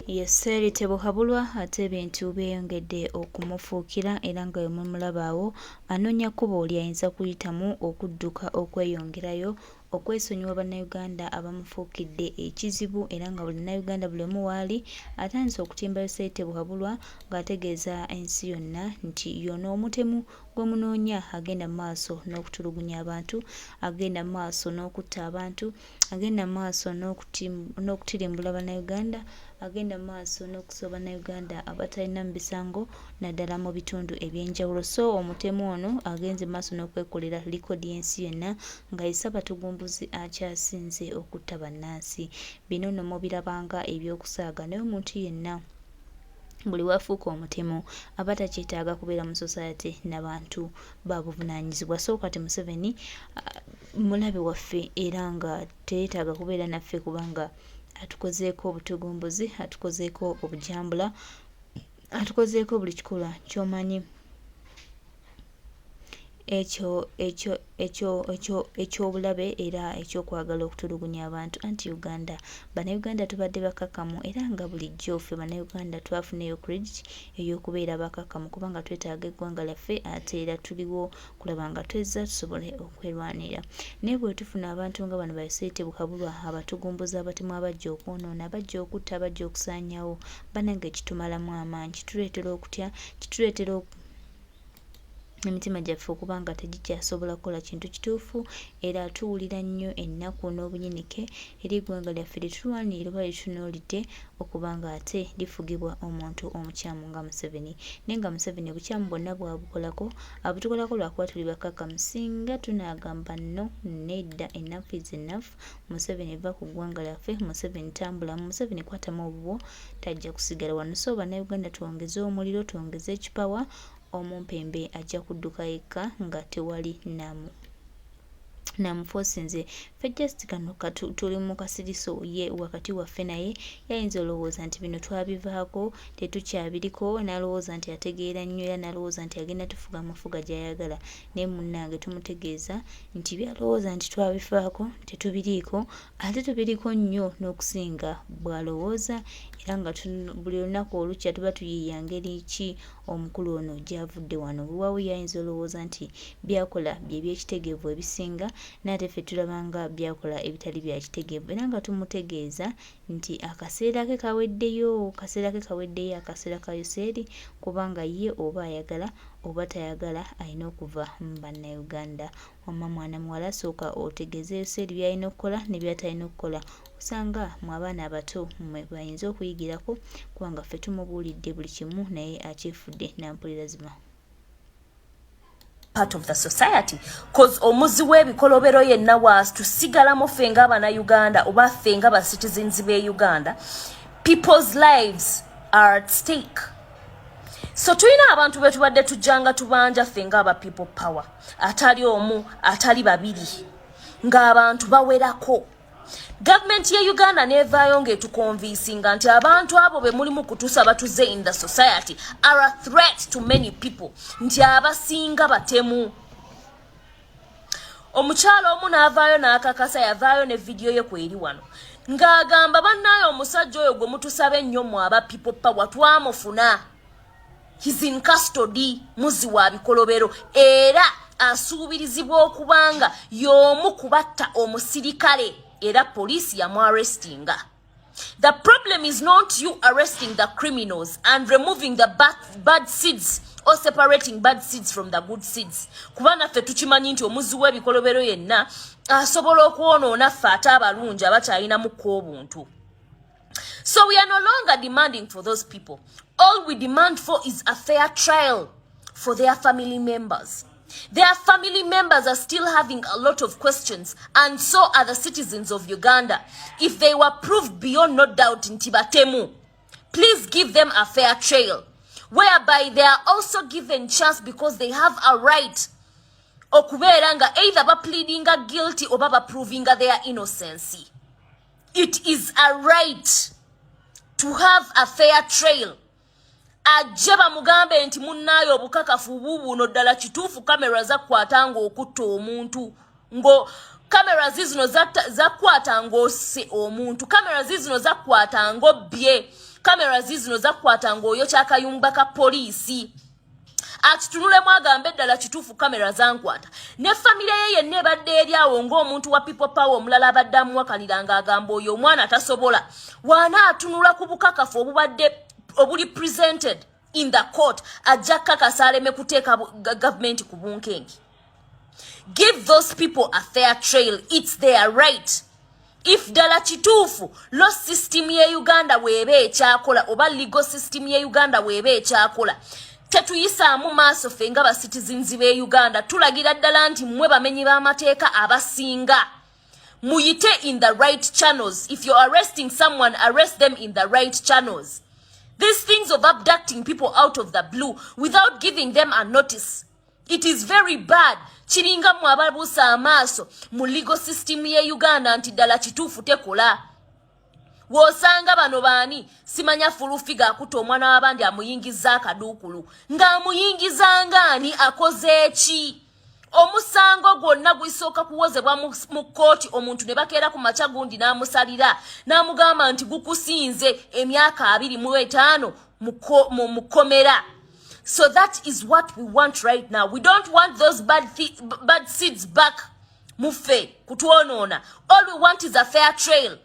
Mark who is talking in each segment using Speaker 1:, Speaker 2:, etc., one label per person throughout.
Speaker 1: Yeseri tebohabulwa ate ebintu byeyongedde okumufuukira era nga yemumulabaawo anoonya kkubo ly'ayinza kuyitamu okudduka okweyongerayo okwesonyiwa bannayuganda abamufuukidde ekizibu era nga buli Nnayuganda buli omu waali atandise okutimba Yeseri tebohabulwa ng'ategeeza ensi yonna nti Yonna omutemu gwe munoonya agenda mu maaso n'okutulugunya abantu, agenda mu maaso n'okutta abantu, agenda mu maaso n'okutirimbula bannayuganda, agenda mu maaso n'okusoba Bannayuganda abatalina mu bisango naddala mu bitundu ebyenjawulo. So omutemu ono agenze mu maaso n'okwekolera likodi y'ensi yonna nga ye Ssaabatugumbuzi akyasinze okutta bannansi. Bino nno mubirabanga ebyokusaaga naye omuntu yenna buli wafuuka omutemu aba takyetaaga kubeera mu society n'abantu babuvunaanyizibwa. So kati Museveni mulabe waffe era nga teyeetaaga kubeera naffe kubanga atukozeeko obutugumbuzi, atukozeeko obujambula, atukozeeko buli kikolwa ky'omanyi ekyobulabe era ekyokwagala okutulugunya abantu. Anti-Uganda, Bannayuganda tubadde bakakamu era nga bulijjo ffe Bannayuganda twafuneyo credit ey'okubeera bakakamu kubanga twetaaga eggwanga lyaffe ate era tuliwo kulaba nga twezza tusobole okwerwanira. Naye bwe tufuna abantu nga bano ba Yeseri tebohabulwa abatugumbuzi abatemu abajja okwonoona, abajja okutta, abajja okusaanyawo, bannange kitumalamu amaanyi, kituleetera okutya, kituleetera emitima gyaffe okuba nga tegikyasobola kukola kintu kituufu era tuwulira nnyo ennaku n'obunyinike eri eggwanga lyaffe litulwanirira oba litunuulidde okuba nga ate lifugibwa omuntu omukyamu nga Museveni. Naye nga Museveni obukyamu bwonna bwabukolako abutukolako lwakuba tuli bakakamu. Singa tunaagamba no, nedda, enough is enough, Museveni va ku ggwanga lyaffe, Museveni tambulamu, Museveni kwatamu obubwo, tajja kusigala wano. So Bannayuganda twongeze omuliro, twongeze ekipawa, omumpembe ajja kudduka yekka nga tewali namufosinze. Ffe just kano tuli mu kasiriso ye wakati waffe naye yayinza olowooza nti bino twabivaako tetukyabiriko, n'alowooza nti ategeera nnyo era n'alowooza nti agenda tufuga amafuga gy'ayagala. Naye munnange tumutegeeza nti byalowooza nti twabifaako tetubiriiko, ate tubiriko nnyo n'okusinga bw'alowooza era nga buli lunaku olukya tuba tuyiiya ngeri ki omukulu ono gy'avudde wano. Buwawu yayinza olowooza nti byakola bye by'ekitegeevu ebisinga, n'ate ffe tulabanga byakola ebitali bya kitegeevu era nga tumutegeeza nti akaseera ke kaweddeyo, akaseera ka Yeseri kubanga ye oba ayagala oba tayagala alina okuva mu Bannayuganda. Wamma mwana muwala sooka otegeeze Yeseri by'alina okukola ne by'atalina okukola. Osanga mu abaana abato mwe bayinza okuyigirako kubanga ffe tumubuulidde buli kimu naye akyefudde nampulira zima.
Speaker 2: Part of the society cause omuzi w'ebikolobero yenna was tusigalamu ffe ng'Abannayuganda oba ffe ng'aba citizens b'e Uganda, people's lives are at stake. So tulina abantu be tubadde tujjanga tubanja ffe ng'aba people power, atali omu atali babiri ng'abantu bawerako. Government ya Uganda nevaayo ng'etukonvinsinga nti abantu abo be mulimu kutuusa batuze in the society are a threat to many people, nti abasinga batemu. Omukyalo omu n'avaayo n'akakasa, yavaayo ne video ye kweri wano ng'agamba bannaayo omusajja oyo gwe mutusaba ennyo mu aba people power twamufuna, he's in custody, muzi wa bikolobero era asuubirizibwa okubanga y'omu kubatta omusirikale era police yamuarrestinga. The problem is not you arresting the criminals and removing the bad seeds or separating bad seeds from the good seeds. Kubanga ffe tukimanyi nti omuzi w'ebikolobero yenna asobola okwonoona ffe ate abalungi abakyalinamuko obuntu. So we are no longer demanding for those people. All we demand for is a fair trial for their family members. Their family members are still having a lot of questions, and so are the citizens of Uganda. If they were proved beyond no doubt in Tibatemu, please give them a fair trial, whereby they are also given chance because they have a right. Okuberanga either ba pleading guilty or ba proving their innocency. It is a right to have a fair trial. Ajaba mugambe nti munnayo obukakafu bubuno ddala kituufu kamera zakwata ng'okutta omuntu, ngo kamera zizino zakwata ng'osse omuntu, kamera zizino zakwata ng'obbye, Kamera zizino zakwata ng'oyo kyakayumba ka polisi. Akitunulemu agambe eddala kituufu kamera zankwata. Ne famire ye yenna ebadde eri awo ng'omuntu wa people power omulala abadde amuwakanira ng'agamba oyo omwana tasobola. Waana atunula ku bukakafu obuli presented in the court ajja kakasa aleme kuteeka government ku bunkenke. Give those people a fair trial. It's their right. If dala kituufu law system ye Uganda weebe ekyakola oba legal system ye Uganda weebe ekyakola tetuyisaamu maaso ffe nga ba citizens be Uganda tulagira ddala nti mmwe bamenyi b'amateeka abasinga muyite in the right channels. If you're arresting someone, arrest them in the right channels. These things of abducting people out of the blue without giving them a notice, it is very bad. Chiringa mwababusa amaaso mu legal system ye Uganda nti ddala kituufu tekola. Wosanga bano baani simanya fulufiga akuta omwana w'abandi amuyingiza akaduukulu ng'amuyingiza ngaani akoze eki. Omusango gwonna gwisooka kuwozebwa mu kooti omuntu ne bakeera ku makya gundi n'amusalira n'amugamba nti gukusinze emyaka 25 mu kkomera. So that is what we want right now. We don't want those bad seeds back. Mufe, kutuonona. All we want is a fair trial.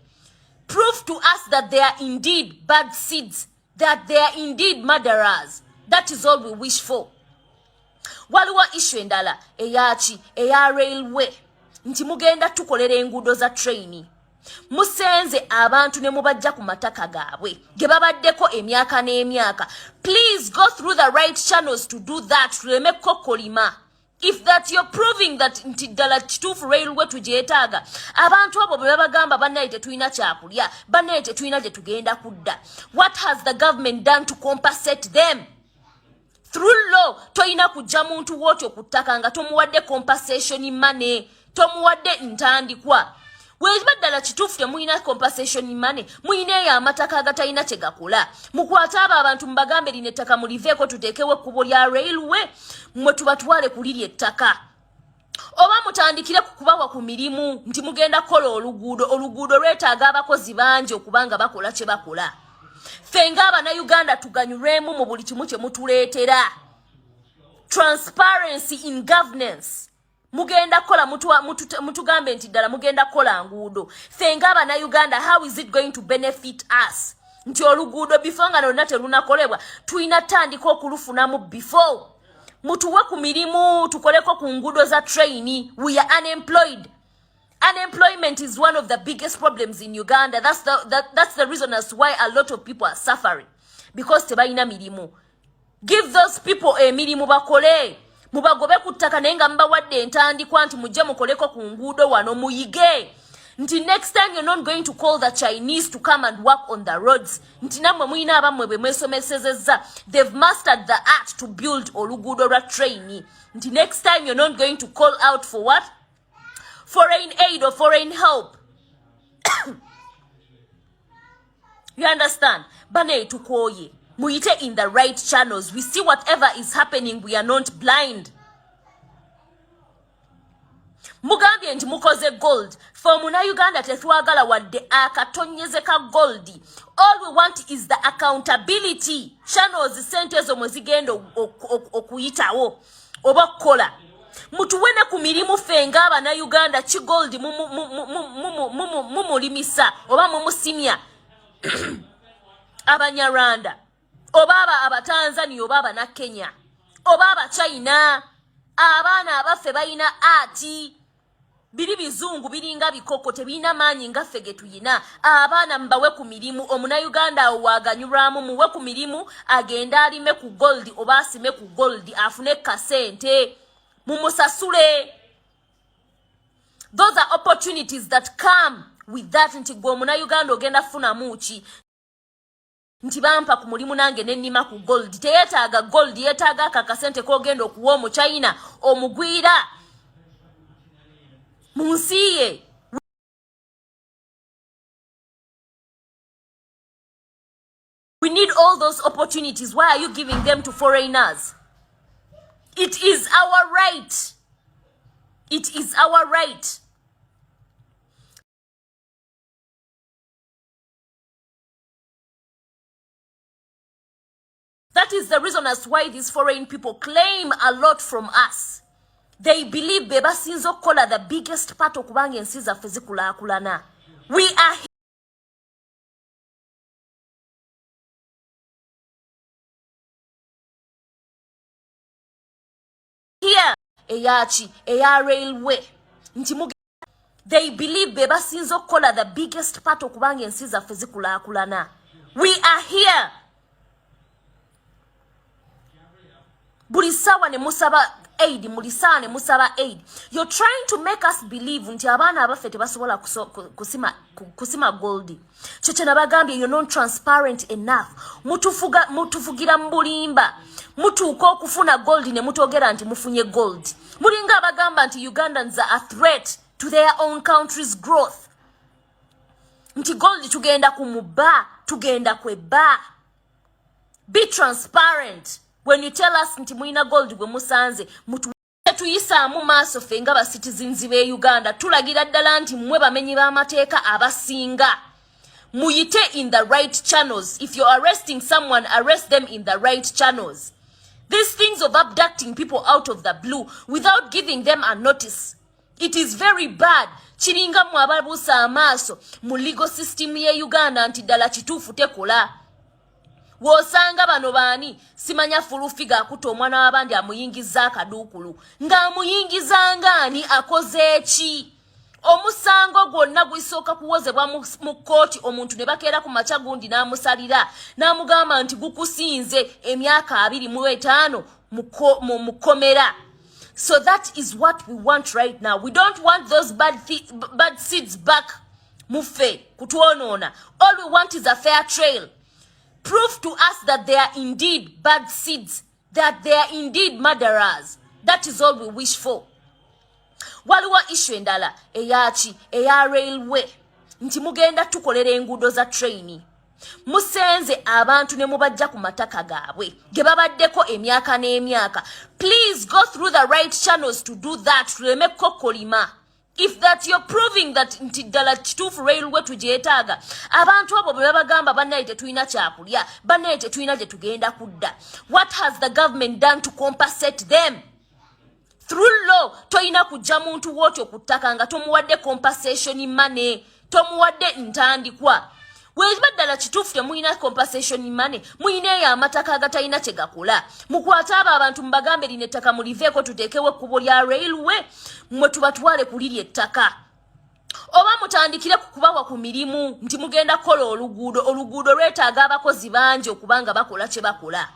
Speaker 2: Prove to us that they are indeed bad seeds, that they are indeed murderers. That is all we wish for. Waliwo issue endala eya railway nti mugenda tukolera enguudo za traini. Musenze abantu ne mubajja ku mataka gaabwe ge babaddeko emyaka n'emyaka. Please go through the right channels to do that. Tuleme kokolima. If that you're proving that nti ddala kituufu railway tugyetaaga, abantu abo bwe babagamba bannaye tetulina kyakulya, bannaye tetulina gye tugenda kudda. What has the government done to compensate them? Through law, toyina kujja muntu wotyo ku ttaka nga tomuwadde compensation money, tomuwadde ntandikwa. Webaddala kituufu temuyina compensation money, muyina eyo amataka agatalina kye gakola. Mukwate abo abantu mubagambe lino ettaka muliveeko tuteekewo ekkubo lya railway, mmwe tubatwale ku liri ettaka. Oba mutandikire kukubawa ku mirimu nti mugenda kukola oluguudo lwetaaga abakozi bangi okubanga bakola kye bakola. Ffe ng'Abannayuganda tuganyulwemu mu buli kimu kye mutuleetera. Transparency in governance. Mugenda kola mutugambe nti ddala mugenda kola nguudo. Ffe ng'Abannayuganda, how is it going to benefit us? Nti oluguudo before nga lonna terunakolebwa tulina tandika okulufunamu before. Mutuwe ku mirimu tukoleko ku nguudo za traini. We are unemployed. Unemployment is one of the biggest problems in Uganda. That's the reason as to why a lot of people are suffering. Because tebayina mirimu. Give those people a mirimu bakole. Mubagobe ku ttaka naye nga mubawadde entandikwa nti mujje mukoleko ku nguudo wano muyige. Nti next time you're not going to call the Chinese to come and work on the roads. Nti nammwe muyina abammwe bwe mwesomesezezza. They've mastered the art to build oluguudo lwa traini. Nti next time you're not going to call out for what? Foreign aid or foreign help. You understand? Bane tukoye. Muyite in the right channels. We see whatever is happening. We are not blind. Mugambye nti mukoze gold. For muna Uganda tetwagala wadde akatonyeze ka goldi. All we want is the accountability. Channels sente zo mwezigenda okuyitawo. Oba kola. Mutuwene ku mirimu ffe ng'Abannayuganda kigoldi mumulimisa oba mumusimya Abanyarwanda oba Abatanzania oba Abannakenya oba Abachina abaana abaffe balina ati biri bizungu biringa bikoko tebina maanyi nga ffe ge tuyina. Abaana mbawe ku mirimu, Omunnayuganda awo waganyulwamu muwe ku mirimu agenda alime ku goldi oba asime ku goldi afune kasente mumusasule. Those are opportunities that come with that. Nti gwe Omunnayuganda ogenda funa muki nti bampa ku mulimu nange nennima ku gold. Teyetaaga gold, yetaaga akakasente kogenda okuwa Omuchina omugwira mu nsi ye. We need all those opportunities. Why are you giving them to foreigners? It is our right. It is our right. That is the reason as why these foreign people claim a lot from us. They believe beba sinzo kola the biggest part of kubanga ensi zaffe zikulaakulana. We are here. Eyachi, eya railway. They believe beba sinzo kola the biggest part of kubanga ensi zaffe zikulaakulana. We are here. Bulisawa ne musaba aid, mulisawa ne musaba aid. You're trying to make us believe nti abana abafe tebasobola kusima goldi. Cheche nabagambye you're not transparent enough. Mutufugira mbulimba. Mutuuka okufuna gold ne mutogera nti mufunye gold. Mulinga abagamba nti Ugandans are a threat to their own country's growth. Nti gold tugenda kumuba, tugenda kweba. Be transparent. When you tell us nti muina gold gwe musanze mutu tuyisa mu maaso fe nga ba citizens be Uganda tulagira ddala nti mmwe bamenyi ba mateeka abasinga muyite in the right channels. If you're arresting someone, arrest them in the right channels. These things of abducting people out of the blue without giving them a notice, it is very bad. Chiringa mu ababusa amaaso mu legal system ye Uganda nti ddala kituufu tekola. Wosanga bano bani simanya fulufiga akuto omwana wabandi amuyingiza akadukulu nga amuyingiza ngani akoze eki omusango gwonna gwisooka kuwozebwa mu kooti omuntu ne bakeera ku macha gundi n'amusalira n'amugamba nti gukusinze emyaka 25 mu komera. So that is what we want right now. We don't want those bad seeds back mufe kutuonoona. All we want is a fair trail. Prove to us that they are indeed bad seeds, that they are indeed murderers. That is all we wish for. Waliwo issue endala eya railway nti mugenda tukolera enguudo za train. Musenze abantu ne mubajja ku mataka gaabwe ge babaddeko emyaka n'emyaka. Please go through the right channels to do that. Tuleme kokolima. If that you're proving that nti ddala kituufu railway tujeetaaga, abantu abo bwe babagamba bannaye tetulina kyakulya, bannaye tetulina gye tugenda kudda. What has the government done to compensate them? Through law, toyina kujja muntu wotyo ku ttaka nga tomuwadde compensation money, tomuwadde ntandikwa. Weba ddala kituufu temulina compensation money, muyina eyo amataka agatayina kye gakola. Mukwate abo abantu mubagambe lino ettaka muliveeko tuteekewo ekkubo lya railway, mmwe tubatwale kulirya ettaka. Oba mutandikire kukubawa ku mirimu nti mugenda kukola oluguudo lwetaaga abakozi bangi okubanga bakola kye bakola.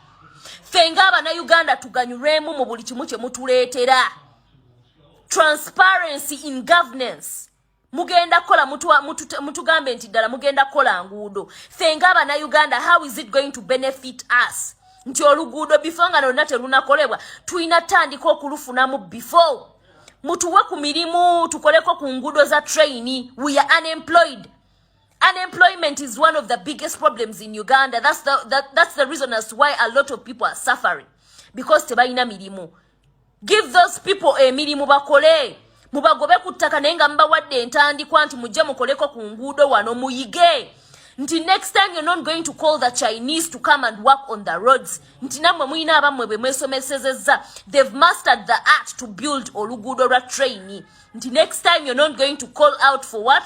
Speaker 2: Ffe ng'Abannayuganda tuganyulwemu mu buli kimu kye mutuleetera. Transparency in governance. Mugenda kola mutugambe nti ddala mugenda kola nguudo. Ffe ng'Abannayuganda, how is it going to benefit us? Nti oluguudo before nga lonna terunakolebwa tulina tandika okulufunamu before. Mutuwe ku mirimu tukoleko ku nguudo za train. We are unemployed. Unemployment is one of the biggest problems in Uganda. That's the reason as why a lot of people are suffering. Because tebalina mirimu. Give those people a mirimu bakole. Mubagobe ku ttaka naye nga mbawadde entandikwa nti mujje mukoleko ku nguudo wano muyige. Nti next time you're not going to call the Chinese to come and work on the roads. Nti namwe muyina abamwe be mwesomesezezza. They've mastered the art to build oluguudo lwa train. Nti next time you're not going to call out for what?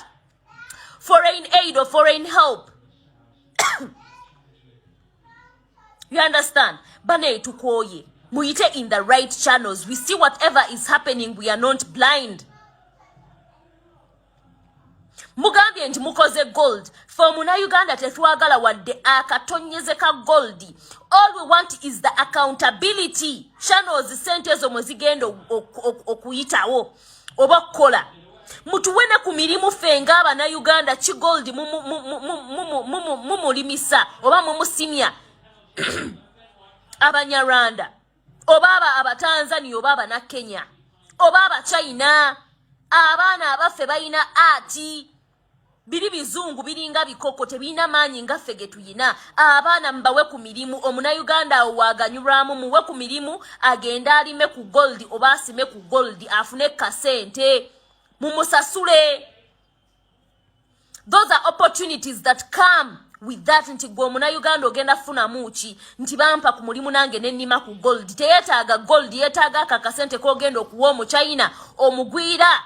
Speaker 2: Foreign aid or foreign help. You understand? Bane tukoye. Muite in the right channels. We see whatever is happening. We are not blind. Mugambye nti mukoze gold. For muna Uganda tetwagala wadde akatonyeze ka goldi. All we want is the accountability. Channels sente zo mwezigenda okuyitawo. Oba kola. Mutuwene ku mirimu ffe ng'Abannayuganda ki gold mumulimisa oba mumusimya Abanyarwanda oba Abatanzania oba Abannakenya oba Abachina. Abaana abaffe balina ati biri bizungu biringa bikoko tebina maanyi nga ffe ge tuyina. Abaana mbawe ku mirimu, Omunnayuganda awo waganyulwamu muwe ku mirimu agenda alime ku gold oba asime ku gold afune kasente mumusasule. Those are opportunities that come with that nti gwe Munnayuganda ogenda funa muki nti bampa ku mulimu nange nennima ku gold. Teyetaaga gold, yeetaaga akakasente k'ogenda okuwa Omuchina omugwira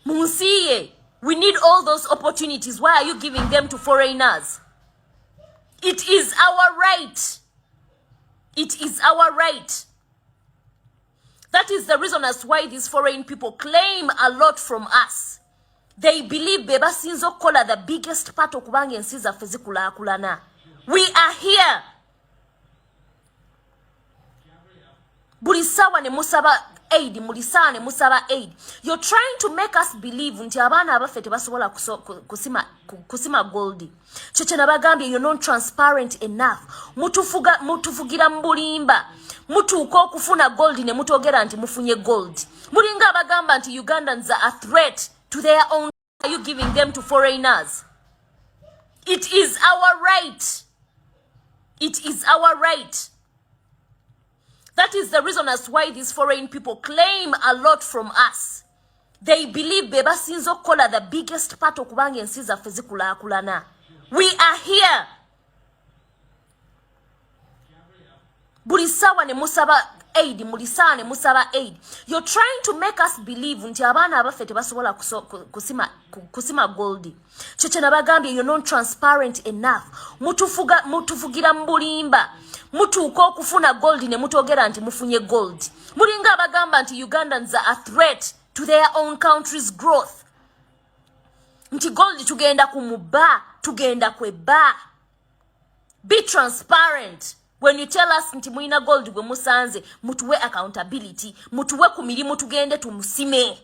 Speaker 2: mu nsi ye. We need all those opportunities. Why are you giving them to foreigners? It is our right. It is our right. That is the reason as why these foreign people claim a lot from us. They believe beba sinzo kola the biggest part okubanga ensi zaffe zikulaakulana. We are here. Buli sawa ne musaba aid, mulisaa ne musaba aid. You're trying to make us believe nti abaana abaffe tebasobola kusima goldi. Kyekyo nabagambye you're not transparent enough. Mutufugira mbulimba. Mutuuka okufuna gold ne mutogera nti mufunye gold. Mulinga abagamba nti Ugandans are a threat to their own. Are you giving them to foreigners? It is our right. It is our right. That is the reason as why these foreign people claim a lot from us. They believe beba sinzo kola the biggest part okubanga ensi zaffe zikulaakulana. We are here. Buli sawa ne musaba aid, mulisaa ne musaba aid. You're trying to make us believe nti abaana abaffe tebasobola kusima goldi. Kyekyo nabagambye you're not transparent enough. Mutufugira mbulimba. Mutuuka okufuna gold ne mutogera nti mufunye gold. Mulinga abagamba nti Ugandans are a threat to their own country's growth. Nti gold tugenda kumuba, tugenda kweba. Be transparent. When you tell us nti muina gold gwe musanze, mutuwe accountability, mutuwe ku mirimu tugende tumusime.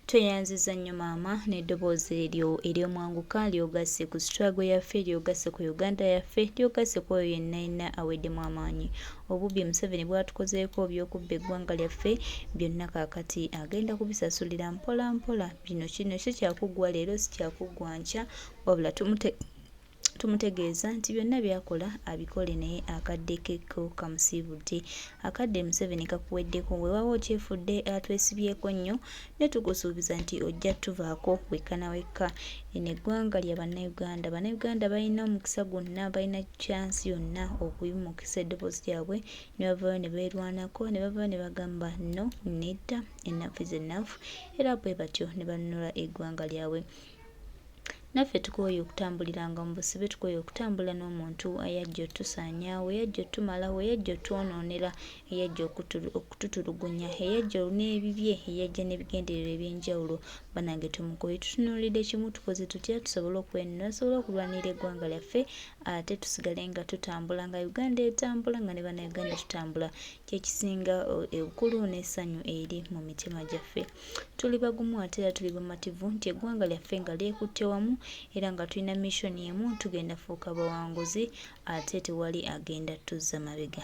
Speaker 1: Tweyanziza nnyo maama n'eddoboozi eryo ery'omwanguka ly'ogasse ku struggle yaffe, ly'ogasse ku Uganda yaffe, ly'ogasse ku oyo yenna aweddemu amaanyi. Obubbi Museveni bwatukozeeko by'okubba eggwanga lyaffe byonna kaakati agenda kubisasulira mpola mpola. Kino si kyakuggwa leero, si kyakuggwa nkya, wabula tumutegeeza nti byonna byakola abikole naye akadde keko kamusiibudde. Akadde Museveni kakuweddeko, weewaawo okyefudde atwesibyeko nnyo ne tukusuubiza nti ojja tuvaako wekka na wekka. Eno eggwanga lya Bannayuganda. Bannayuganda balina omukisa gwonna, balina chansi yonna okuyimukisa eddoboozi lyabwe ne bavaayo ne beerwanako, ne bavaayo ne bagamba no, nedda, enough is enough, era bwe batyo ne banunula eggwanga lyabwe. Naffe tukooye okutambuliranga mu busibe, tukooye okutambula n'omuntu ayajja otusaanyaawo, eyajja otumalawo, eyajja otwonoonera, eyajja okututulugunya, eyajja n'ebibye, eyajja n'ebigendererwa eby'enjawulo. Bannange tumukooye, tutunuulidde kimu, tukoze tutya tusobole okwenunula, tusobole okulwanira eggwanga lyaffe, ate tusigale nga tutambula, nga Uganda etambula, nga ne Bannayuganda tutambula. Kyekisinga obukulu n'essanyu eri mu mitima gyaffe. Tuli bagumu ate era tuli bamativu nti eggwanga lyaffe nga lyekutte wamu, era nga tulina mission emu, tugenda fuuka bawanguzi, ate tewali agenda tuzza mabega.